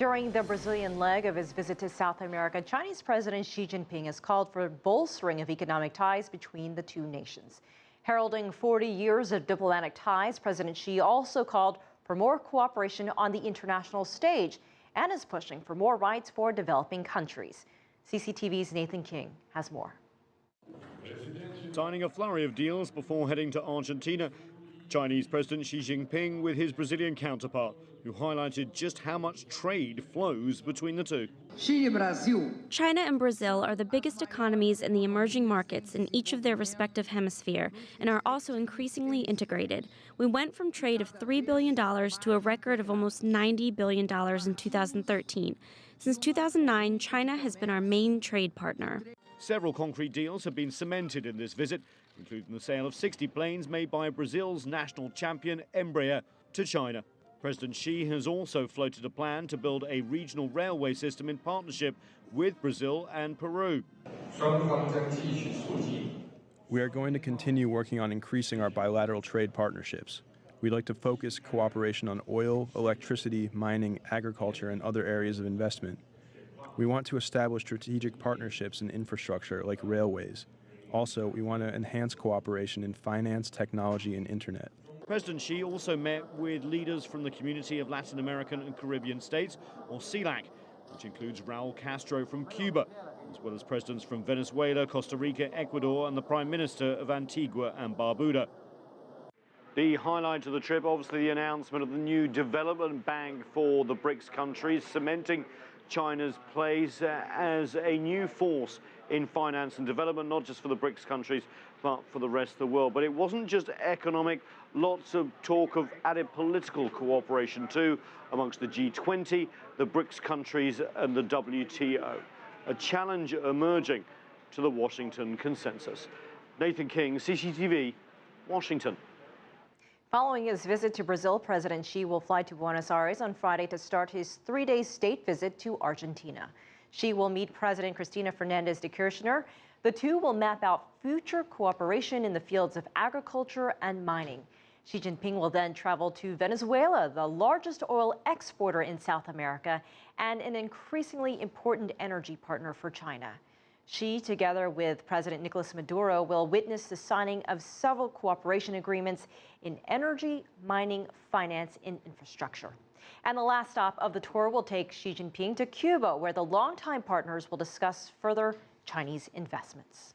During the Brazilian leg of his visit to South America, Chinese President Xi Jinping has called for bolstering of economic ties between the two nations. Heralding 40 years of diplomatic ties, President Xi also called for more cooperation on the international stage and is pushing for more rights for developing countries. CCTV's Nathan King has more. Signing a flurry of deals before heading to Argentina, Chinese President Xi Jinping with his Brazilian counterpart, who highlighted just how much trade flows between the two. China and Brazil are the biggest economies in the emerging markets in each of their respective hemisphere and are also increasingly integrated. We went from trade of $3 billion to a record of almost $90 billion in 2013. Since 2009, China has been our main trade partner. Several concrete deals have been cemented in this visit, including the sale of 60 planes made by Brazil's national champion Embraer to China. President Xi has also floated a plan to build a regional railway system in partnership with Brazil and Peru. We are going to continue working on increasing our bilateral trade partnerships. We'd like to focus cooperation on oil, electricity, mining, agriculture, and other areas of investment. We want to establish strategic partnerships in infrastructure like railways. Also, we want to enhance cooperation in finance, technology, and internet. President Xi also met with leaders from the Community of Latin American and Caribbean States, or CELAC, which includes Raul Castro from Cuba, as well as presidents from Venezuela, Costa Rica, Ecuador, and the Prime Minister of Antigua and Barbuda. The highlight of the trip, obviously, the announcement of the new development bank for the BRICS countries, cementing China's place as a new force in finance and development, not just for the BRICS countries, but for the rest of the world. But it wasn't just economic, lots of talk of added political cooperation too amongst the G20, the BRICS countries and the WTO, a challenge emerging to the Washington consensus. Nathan King, CCTV, Washington. Following his visit to Brazil, President Xi will fly to Buenos Aires on Friday to start his three-day state visit to Argentina. Xi will meet President Cristina Fernandez de Kirchner. The two will map out future cooperation in the fields of agriculture and mining. Xi Jinping will then travel to Venezuela, the largest oil exporter in South America and an increasingly important energy partner for China. Xi, together with President Nicolas Maduro, will witness the signing of several cooperation agreements in energy, mining, finance, and infrastructure. And the last stop of the tour will take Xi Jinping to Cuba, where the longtime partners will discuss further Chinese investments.